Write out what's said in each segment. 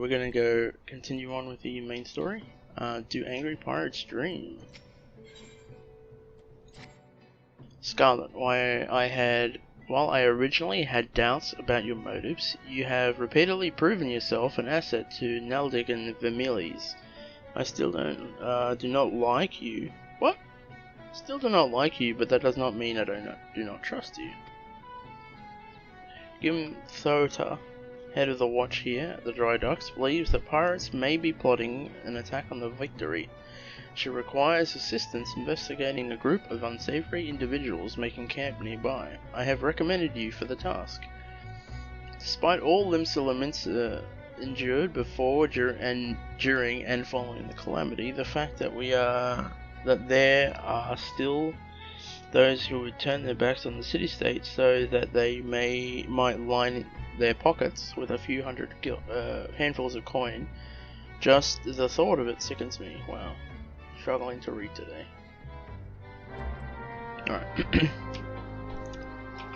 we're gonna go continue on with the main story. Do Angry Pirates Dream? Scarlett, while I originally had doubts about your motives, you have repeatedly proven yourself an asset to Naldic and Vermilies. I still do not like you. What? Still do not like you, but that does not mean I do not trust you. Thota, head of the watch here at the Drydocks, believes that pirates may be plotting an attack on the Victory. She requires assistance investigating a group of unsavory individuals making camp nearby. I have recommended you for the task. Despite all Limsa endured before, during, and following the calamity, the fact that there are still those who would turn their backs on the city-state so that they might line their pockets with a few hundred handfuls of coin, just the thought of it sickens me. Wow. Struggling to read today. Alright.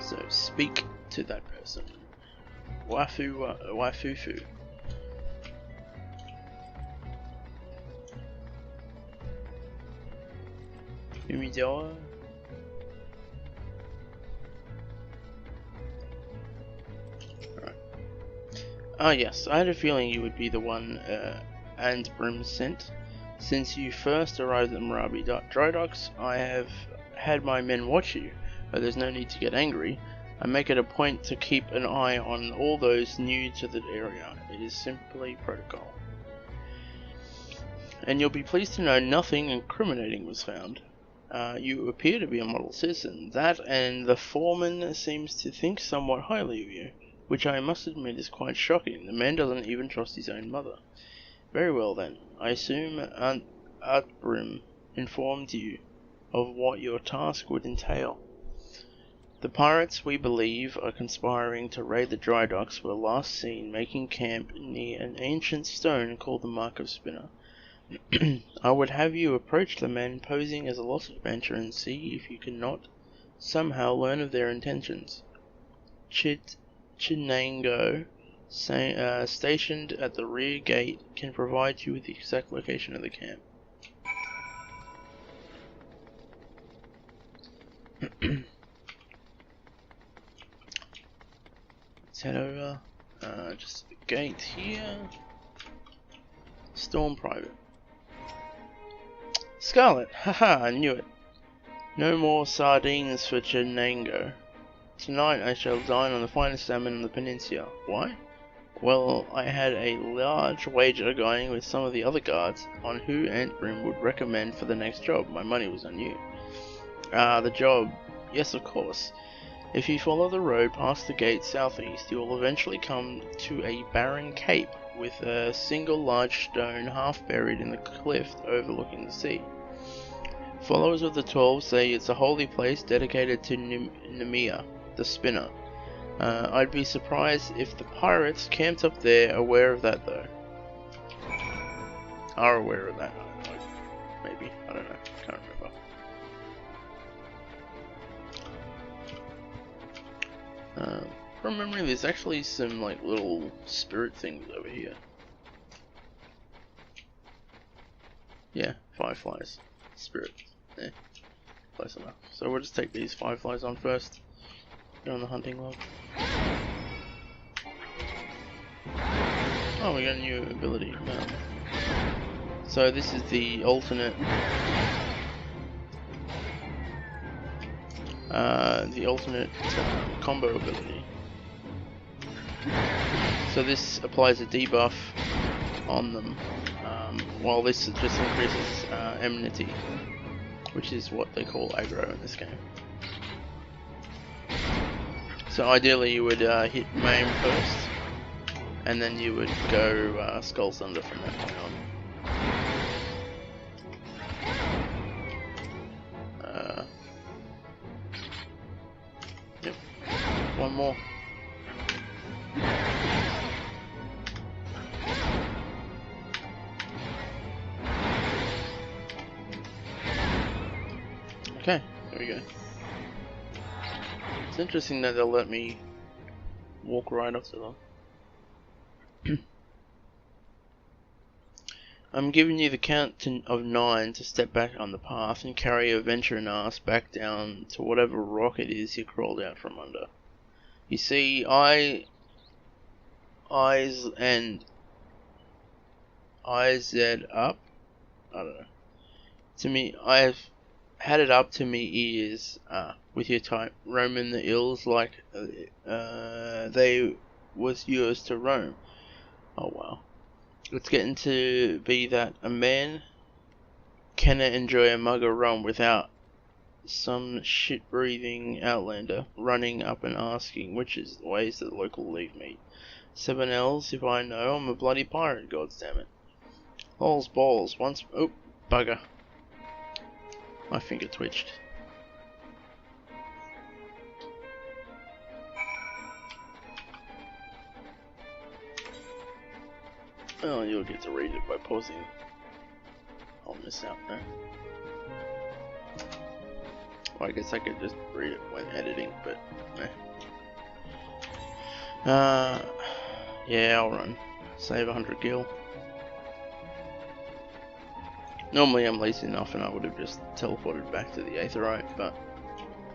So, speak to that person. Wafufu. Umizawa. Alright. Ah yes, I had a feeling you would be the one Andbrim sent. Since you first arrived at Moraby Drydocks, I have had my men watch you, but there's no need to get angry. I make it a point to keep an eye on all those new to the area. It is simply protocol. And you'll be pleased to know nothing incriminating was found. You appear to be a model citizen. That and the foreman seems to think somewhat highly of you, which I must admit is quite shocking. The man doesn't even trust his own mother. Very well then, I assume Andbrim informed you of what your task would entail. The pirates, we believe, are conspiring to raid the Drydocks, were last seen making camp near an ancient stone called the Mark of Spinner. I would have you approach the men posing as a lost adventurer and see if you cannot somehow learn of their intentions. Chinango, stationed at the rear gate, can provide you with the exact location of the camp. Let's head over. Just the gate here. Storm Private. Scarlett! Haha, I knew it. No more sardines for Chinango. Tonight I shall dine on the finest salmon on the peninsula. Why? Well, I had a large wager going with some of the other guards on who Andbrim would recommend for the next job. My money was on you. The job. Yes, of course. If you follow the road past the gate southeast, you will eventually come to a barren cape with a single large stone half buried in the cliff overlooking the sea. Followers of the 12 say it's a holy place dedicated to Nemea, the spinner. I'd be surprised if the pirates camped up there aware of that though. Are aware of that, maybe, I don't know, can't remember. From memory, there's actually some like little spirit things over here. Yeah, fireflies. Spirit. Yeah, close enough. So we'll just take these fireflies on first. Go on the hunting log. Oh, we got a new ability. So this is the alternate. Combo ability. So this applies a debuff on them, while this just increases enmity, which is what they call aggro in this game. So ideally you would hit maim first, and then you would go Skull Thunder from that point on. Yep, one more. Okay, there we go. It's interesting that they'll let me walk right up to them. I'm giving you the count of 9 to step back on the path and carry your venturing ass back down to whatever rock it is you crawled out from under. You see, eyes up. I don't know. To me, I've had it up to me ears with your type roaming the ills like they was yours to roam. Oh wow. It's getting to be that a man cannot enjoy a mug of rum without some shit-breathing outlander running up and asking which is the ways to the local leave meet. 7 L's if I know I'm a bloody pirate, goddammit. Lols balls, once... Oh, bugger. My finger twitched. Well, you'll get to read it by pausing. I'll miss out now. Well, I guess I could just read it when editing, but yeah, I'll run. Save 100 gil. Normally I'm lazy enough and I would have just teleported back to the Aetherite, but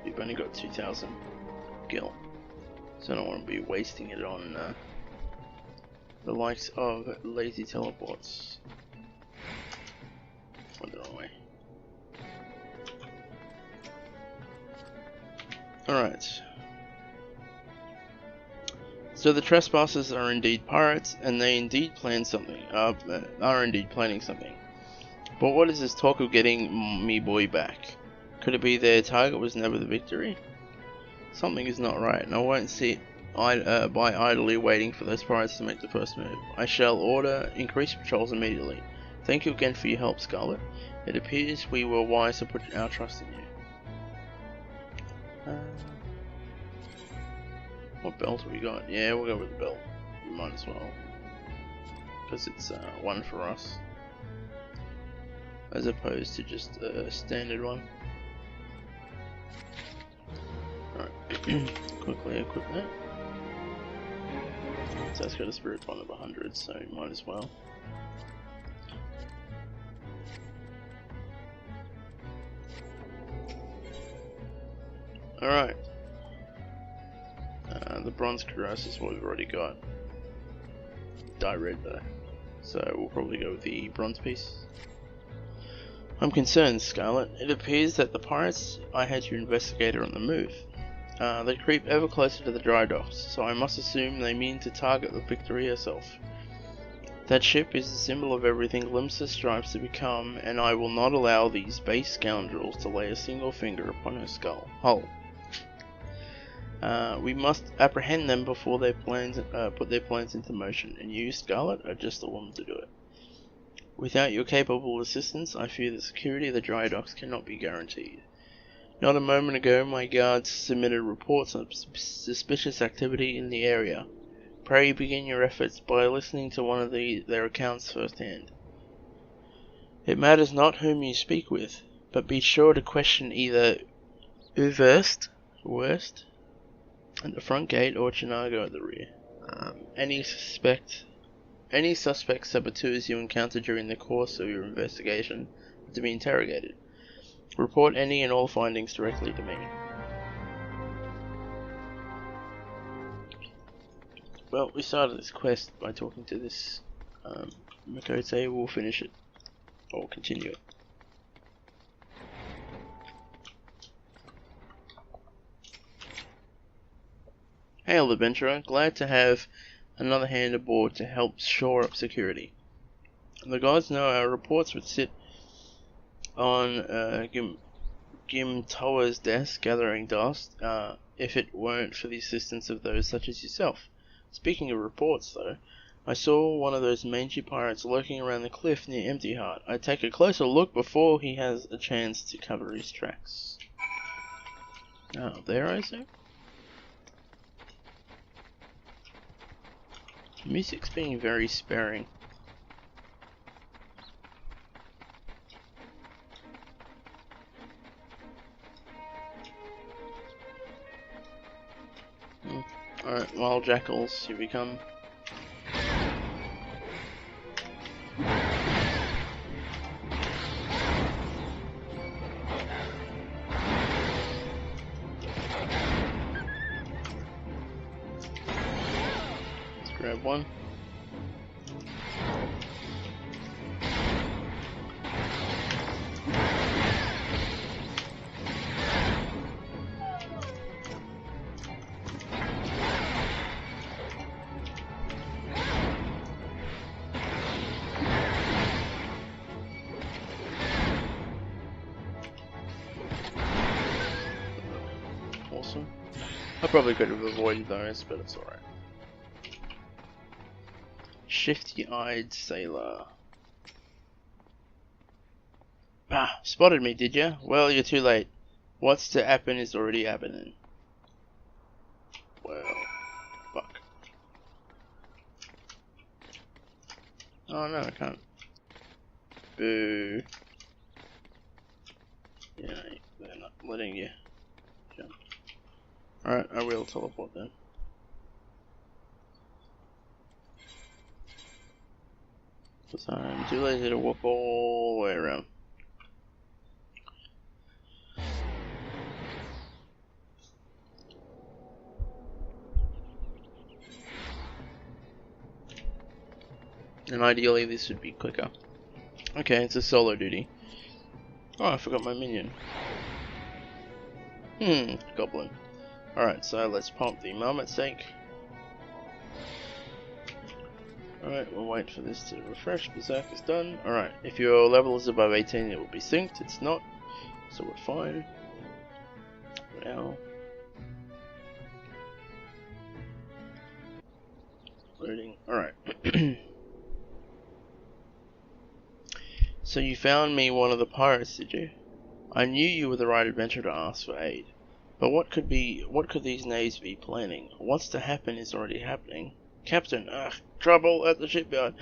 we've only got 2,000 gil. So I don't want to be wasting it on the likes of lazy teleports. Went the wrong way. Alright. So the trespassers are indeed pirates, and they indeed plan something. Are indeed planning something. But what is this talk of getting me boy back? Could it be their target was never the victory? Something is not right, and I won't sit by idly waiting for those pirates to make the first move. I shall order increased patrols immediately. Thank you again for your help, Scarlett. It appears we were wise to put our trust in you. What belt have we got? Yeah, we'll go with the belt. We might as well. Because it's one for us. As opposed to just a standard one. Alright, quickly equip that. So it's got a spirit bond of 100, so might as well. Alright. The bronze cuirass is what we've already got. Dye red though. So we'll probably go with the bronze piece. I'm concerned, Scarlett. It appears that the pirates I had your investigator on the move. They creep ever closer to the Drydocks, so I must assume they mean to target the Victory herself. That ship is the symbol of everything Limsa strives to become, and I will not allow these base scoundrels to lay a single finger upon her hull. We must apprehend them before their plans put their plans into motion, and you, Scarlett, are just the woman to do it. Without your capable assistance, I fear the security of the Drydocks cannot be guaranteed. Not a moment ago, my guards submitted reports of suspicious activity in the area. Pray begin your efforts by listening to one of their accounts firsthand. It matters not whom you speak with, but be sure to question either Worst at the front gate or Chinago at the rear. Any suspect saboteurs you encounter during the course of your investigation are to be interrogated. Report any and all findings directly to me. Well, we started this quest by talking to this Makote. We'll finish it, or continue it. Hail, adventurer. Glad to have another hand aboard to help shore up security. The gods know our reports would sit on Gimtoa's desk gathering dust if it weren't for the assistance of those such as yourself. Speaking of reports, though, I saw one of those mangy pirates lurking around the cliff near Empty Heart. I'd take a closer look before he has a chance to cover his tracks. Oh, there I see. The music's being very sparing. Alright, wild jackals, here we come. Grab one. Awesome. I probably could have avoided those, but it's alright. Shifty-eyed sailor. Bah, spotted me, did ya? Well, you're too late. What's to happen is already happening. Well, fuck. Oh no, I can't. Boo. Yeah, they're not letting you jump. Alright, I will teleport then. Because I'm too lazy to walk all the way around. And ideally this would be quicker. Okay, it's a solo duty. Oh, I forgot my minion. Goblin. Alright, so let's pump the marmot steak. Alright, we'll wait for this to refresh. Berserk is done. Alright, if your level is above 18 it will be synced. It's not, so we're fine. Now, loading. Alright. So you found me one of the pirates, did you? I knew you were the right adventurer to ask for aid. But what could these knaves be planning? What's to happen is already happening. Captain, trouble at the shipyard.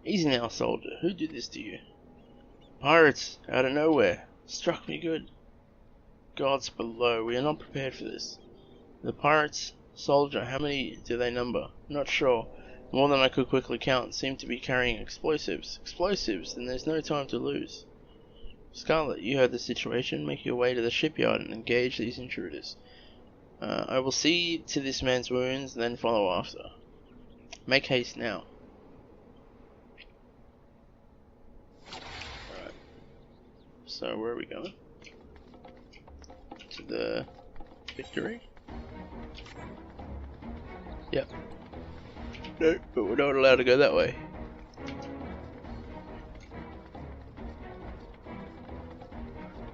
Easy now, soldier. Who did this to you? Pirates, out of nowhere. Struck me good. Gods below, we are not prepared for this. The pirates, soldier, how many do they number? Not sure. More than I could quickly count. Seem to be carrying explosives. Explosives? Then there's no time to lose. Scarlett, you heard the situation. Make your way to the shipyard and engage these intruders. I will see to this man's wounds and then follow after. Make haste now. Alright. So where are we going? To the Victory? Yep. No, but we're not allowed to go that way.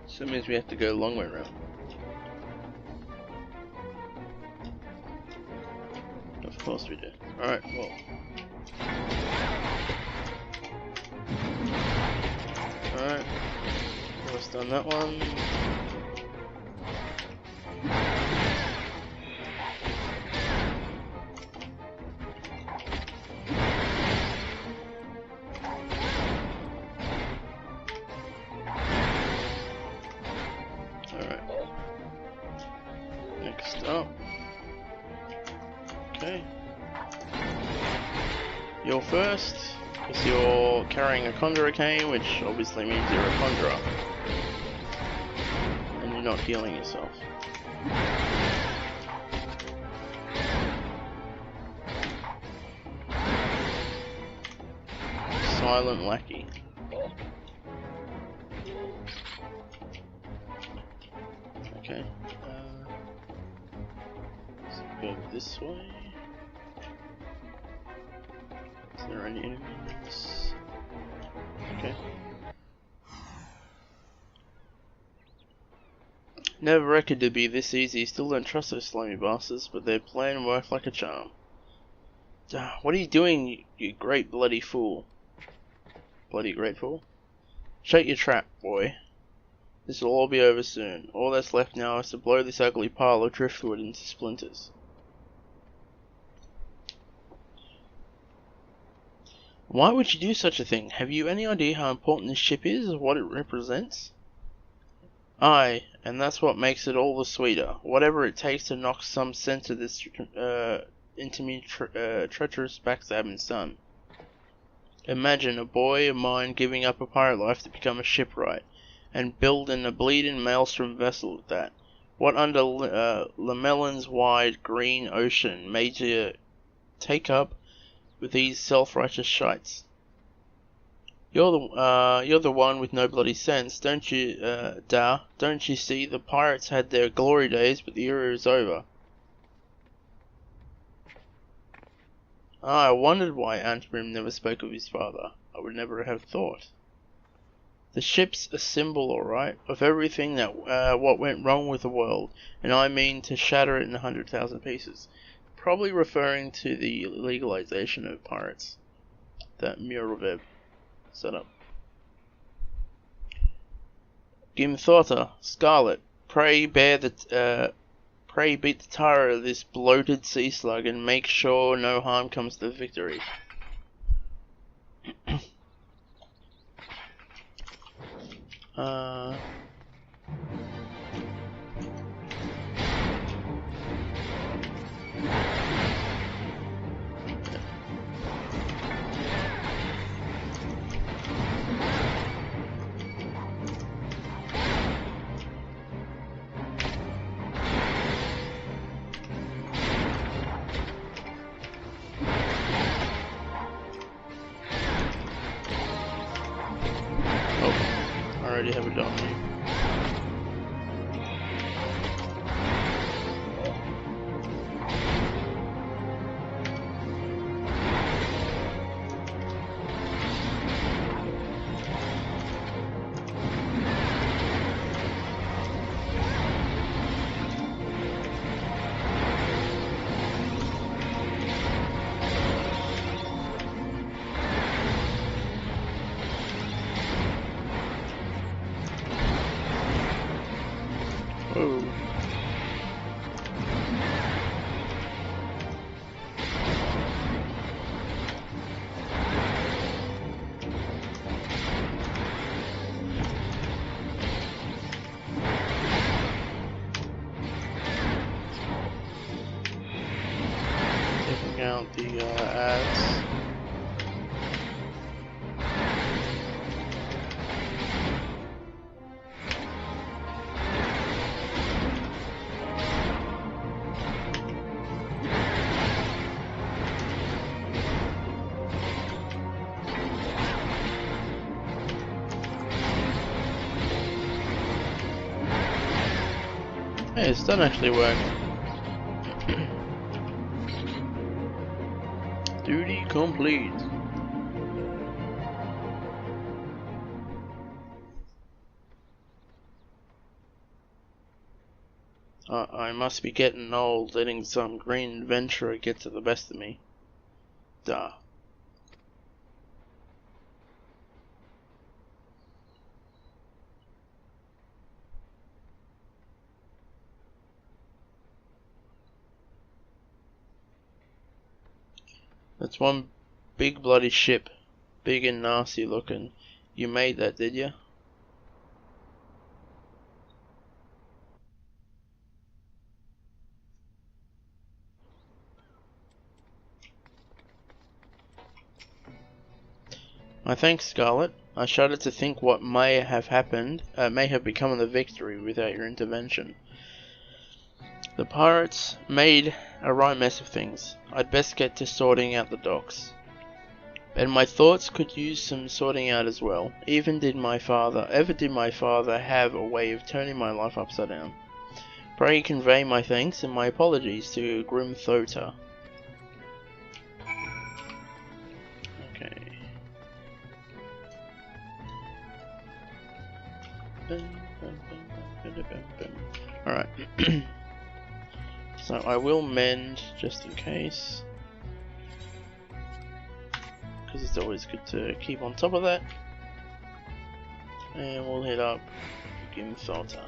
So it means we have to go a long way around. Of course we do. Alright, well. Alright. Almost done that one. You're first, because you're carrying a conjurer cane, which obviously means you're a conjurer. And you're not healing yourself. Silent lackey. Okay. Let's go this way. Is there any enemies? Okay. Never reckoned it'd be this easy. Still don't trust those slimy bastards, but their plan worked like a charm. What are you doing, you great bloody fool? Bloody great fool? Shut your trap, boy. This will all be over soon. All that's left now is to blow this ugly pile of driftwood into splinters. Why would you do such a thing? Have you any idea how important this ship is, or what it represents? Aye, and that's what makes it all the sweeter. Whatever it takes to knock some sense of this into me treacherous backstabbing son. Imagine a boy of mine giving up a pirate life to become a shipwright, and building a bleeding maelstrom vessel at that. What under Lamellan's wide green ocean made you take up with these self-righteous shites? You're the one with no bloody sense, don't you, Don't you see the pirates had their glory days, but the era is over? I wondered why Antrim never spoke of his father. I would never have thought. The ship's a symbol, all right, of everything that what went wrong with the world, and I mean to shatter it in 100,000 pieces. Probably referring to the legalization of pirates that Moraby set up. Gimthota, Scarlett, pray beat the tire of this bloated sea slug and make sure no harm comes to the victory. I already have it done. Oh. Taking out the ads. Hey, it's done actually work. Duty complete. I must be getting old, letting some green adventurer get to the best of me. Duh. That's one big bloody ship. Big and nasty looking. You made that, did you? My thanks, Scarlett. I shudder to think what may have happened, may have become of the victory without your intervention. The pirates made a right mess of things. I'd best get to sorting out the docks. And my thoughts could use some sorting out as well. Ever did my father have a way of turning my life upside down? Pray convey my thanks and my apologies to Grim Thota. Okay. Alright. So I will mend just in case, because it's always good to keep on top of that. And we'll hit up Gimthota.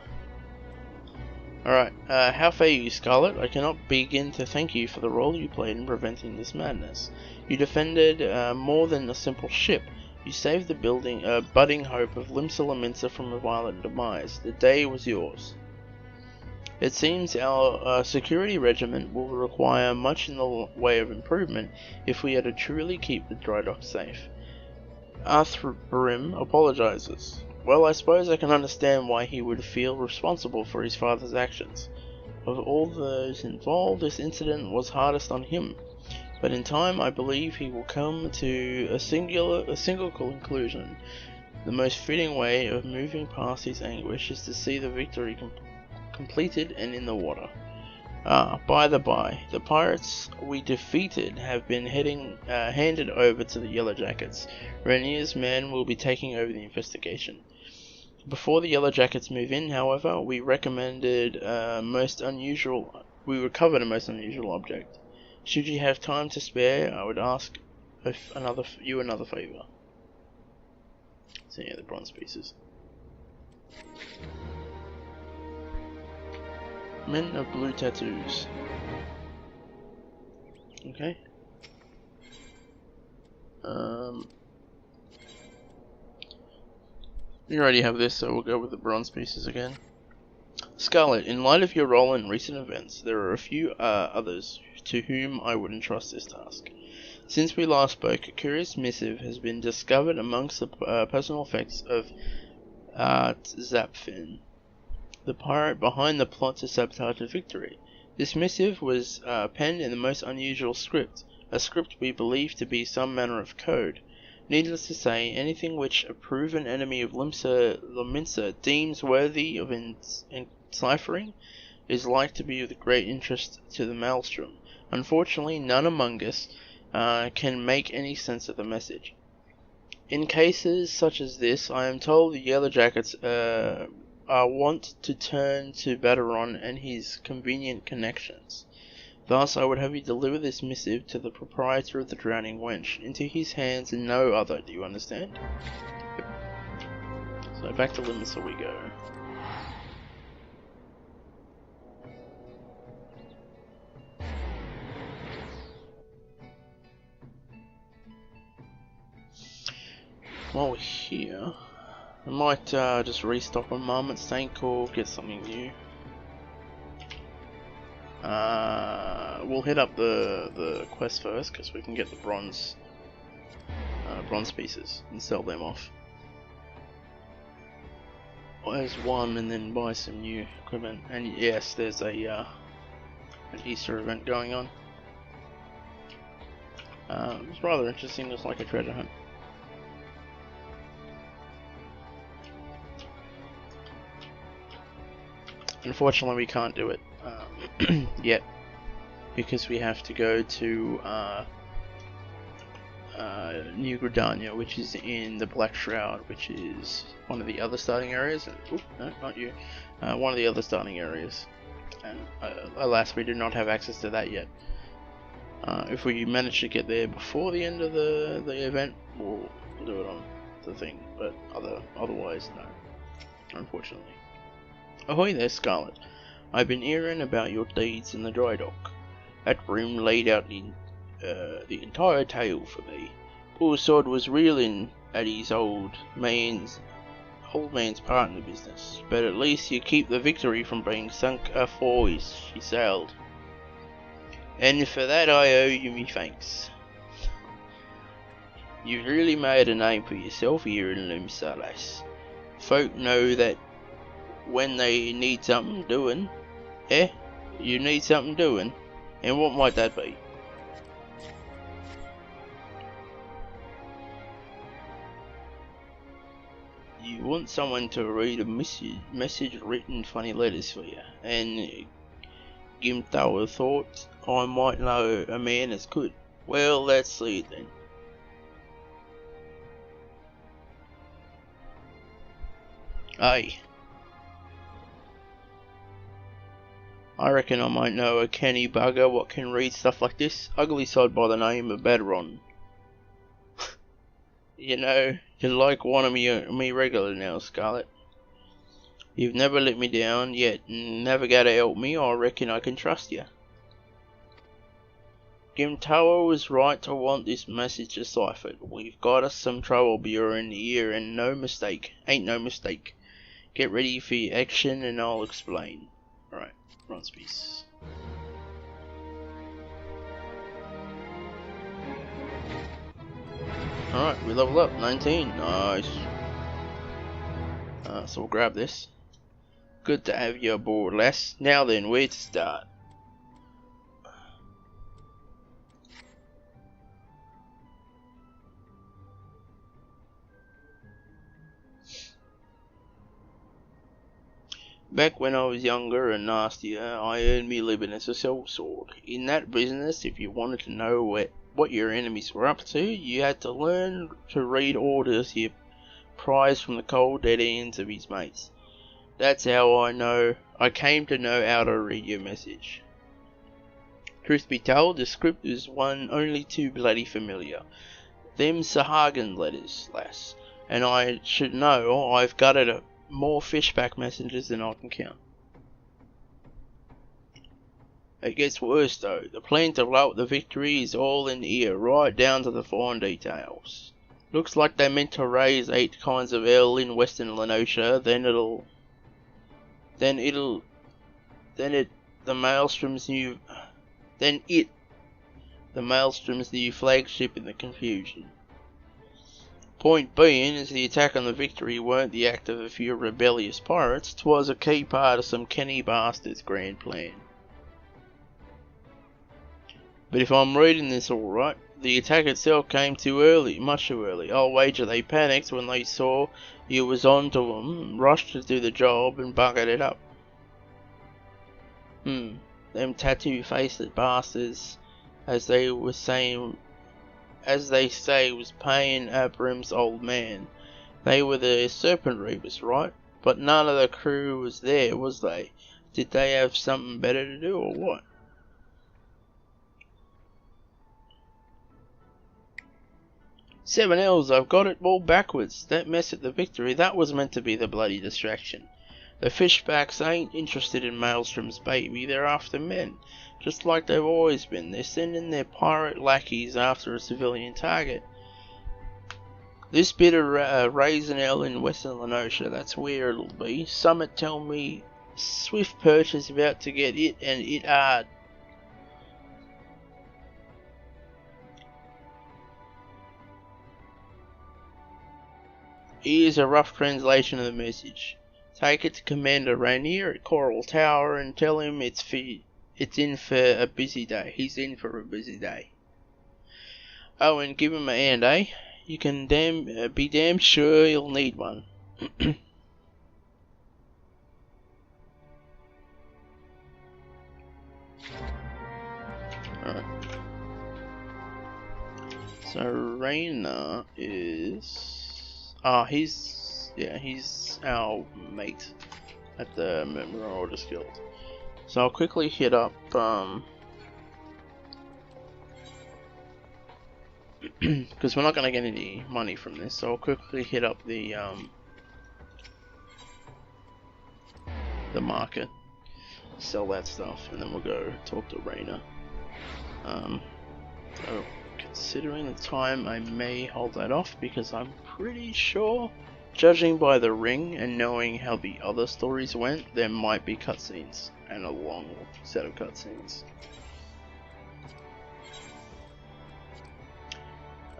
Alright, how fare you, Scarlett? I cannot begin to thank you for the role you played in preventing this madness. You defended more than a simple ship. You saved the budding hope of Limsa Laminsa from a violent demise. The day was yours. It seems our security regiment will require much in the way of improvement if we are to truly keep the Drydocks safe. Arthbrim apologizes. Well, I suppose I can understand why he would feel responsible for his father's actions. Of all those involved, this incident was hardest on him. But in time, I believe he will come to a single conclusion. The most fitting way of moving past his anguish is to see the victory completed and in the water. Ah, by the by, the pirates we defeated have been handed over to the Yellow Jackets. Rainier's men will be taking over the investigation. Before the Yellow Jackets move in, however, we recovered a most unusual object. Should you have time to spare, I would ask you another favor. So yeah, the bronze pieces. Men of blue tattoos. Okay. We already have this, so we'll go with the bronze pieces again. Scarlett, in light of your role in recent events, there are a few others to whom I would entrust this task. Since we last spoke, a curious missive has been discovered amongst the personal effects of Zapfin, the pirate behind the plot to sabotage the victory. This missive was penned in the most unusual script, a script we believe to be some manner of code. Needless to say, anything which a proven enemy of Lominsa deems worthy of enciphering is like to be of great interest to the Maelstrom. Unfortunately, none among us can make any sense of the message. In cases such as this, I am told the Yellow Jackets are wont to turn to Baderon and his convenient connections. Thus, I would have you deliver this missive to the proprietor of the Drowning Wench, into his hands and no other, do you understand? Yep. So back to Limsa we go. While we're here, I might just restock a Marmot's tank or get something new. We'll hit up the quest first because we can get the bronze pieces and sell them off. There's one, and then buy some new equipment. And yes, there's an Easter event going on. It's rather interesting, just like a treasure hunt. Unfortunately, we can't do it yet because we have to go to New Gridania, which is in the Black Shroud, which is one of the other starting areas. Oop, no, not you. One of the other starting areas, and alas, we do not have access to that yet. If we manage to get there before the end of the event, we'll do it on the thing. But otherwise, no, unfortunately. Ahoy there, Scarlett. I've been hearing about your deeds in the dry dock. That room laid out the entire tale for me. Poor sod was reeling at his old man's part in the business, but at least you keep the victory from being sunk afore she sailed. And for that I owe you me thanks. You've really made a name for yourself here in Limsalas. Folk know that when they need something doing. You need something doing? And what might that be? You want someone to read a message written funny letters for you, and Gimthawa thought I might know a man as could. Well, let's see it then. Aye. I reckon I might know a canny bugger what can read stuff like this. Ugly sod by the name of Baderon. You know, you're like one of me regular now, Scarlett. You've never let me down yet, and never got to help me. I reckon I can trust you. Gimtawa was right to want this message deciphered. We've got us some trouble brewing here, and no mistake. Ain't no mistake. Get ready for your action, and I'll explain. Alright. Bronze piece. Alright, we level up. 19. Nice. So we'll grab this. Good to have you aboard, lass. Now then, where to start? Back when I was younger and nastier, I earned me living as a sellsword. In that business, if you wanted to know what your enemies were up to, you had to learn to read orders you prized from the cold dead ends of his mates. That's how I came to know how to read your message. Truth be told, the script was one only too bloody familiar. Them Sahagan letters, lass, and I should know I've gutted more fishback messages than I can count. It gets worse though. The plan to blow up the Victory is all in ear, right down to the fine details. Looks like they meant to raise 8 kinds of ale in Western Lenosha, the Maelstrom's new flagship in the confusion. Point being is the attack on the Victory weren't the act of a few rebellious pirates, 'twas a key part of some canny bastard's grand plan. But if I'm reading this alright, the attack itself came too early, much too early. I'll wager they panicked when they saw you was on to them, rushed to do the job and buggered it up. Them tattoo-faced bastards, as they say, was paying Abram's old man. They were the Serpent Reapers, right? But none of the crew was there, was they? Did they have something better to do, or what? Seven L's, I've got it all backwards. That mess at the Victory, that was meant to be the bloody distraction. The fishbacks ain't interested in Maelstrom's baby, they're after men. Just like they've always been. They're sending their pirate lackeys after a civilian target. This bit of raisin ale in Western Lenosha, that's where it'll be. Summit tell me swift perch is about to get it, and it hard. Here's a rough translation of the message. Take it to Commander Rainier at Coral Tower and tell him it's in for a busy day. He's in for a busy day. Oh, and give him a hand, eh? You can be damn sure you'll need one. Alright. So Rainier is... he's our mate at the Marauders Guild. So I'll quickly hit up because we're not going to get any money from this, so I'll quickly hit up the market, sell that stuff, and then we'll go talk to Rainier. So considering the time, I may hold that off because I'm pretty sure, judging by the ring and knowing how the other stories went, there might be cutscenes, and a long set of cutscenes.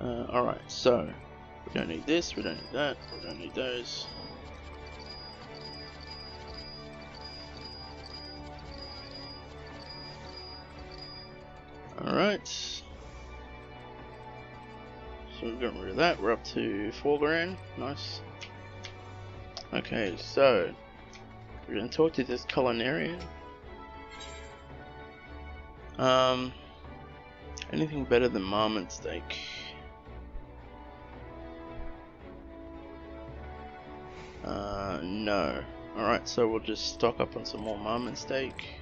Alright, so we don't need this, we don't need that, we don't need those. Alright, so we've gotten rid of that, we're up to 4 grand, nice. Okay, so we're going to talk to this culinarian. Anything better than marmot steak? No. Alright, so we'll just stock up on some more marmot steak.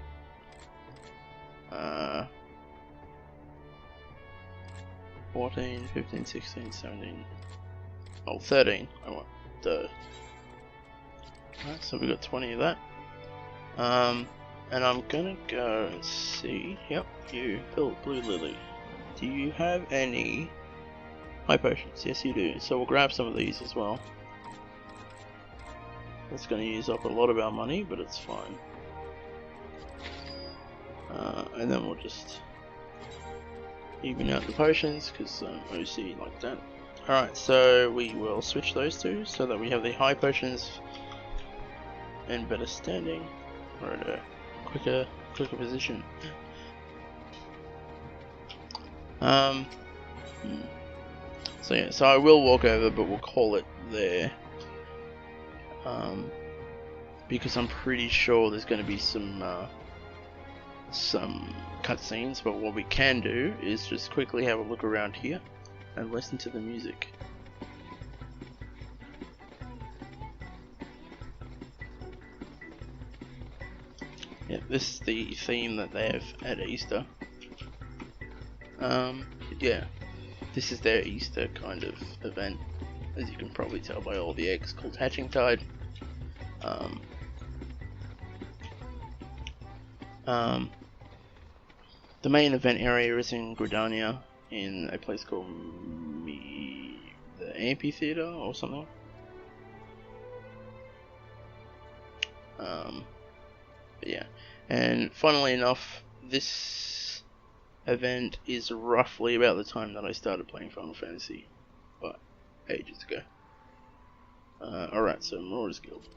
14, 15, 16, 17. Oh, 13. I want the. Alright, so we got 20 of that. And I'm gonna go and see. Yep, you, Blue Lily. Do you have any high potions? Yes, you do. So we'll grab some of these as well. That's going to use up a lot of our money, but it's fine. And then we'll just even out the potions, because OC like that. Alright, so we will switch those two so that we have the high potions in better standing, or at a quicker position. So yeah, so I will walk over, but we'll call it there. Because I'm pretty sure there's going to be some cutscenes, but what we can do is just quickly have a look around here and listen to the music. Yeah, this is the theme that they have at Easter. Yeah, this is their Easter kind of event, as you can probably tell by all the eggs called Hatching Tide. The main event area is in Gridania, in a place called the Amphitheater or something. But yeah, and funnily enough, this event is roughly about the time that I started playing Final Fantasy, but ages ago. Alright, so Marauders Guild.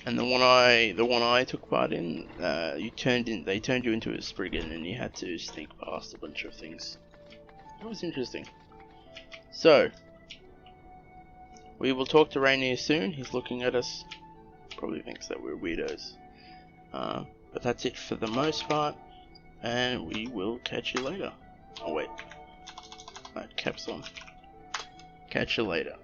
And the one I took part in, they turned you into a Spriggan, and you had to sneak past a bunch of things. That was interesting. So, we will talk to Rainier soon. He's looking at us. Probably thinks that we're weirdos. But that's it for the most part, and we will catch you later. Oh wait, caps on. Catch you later.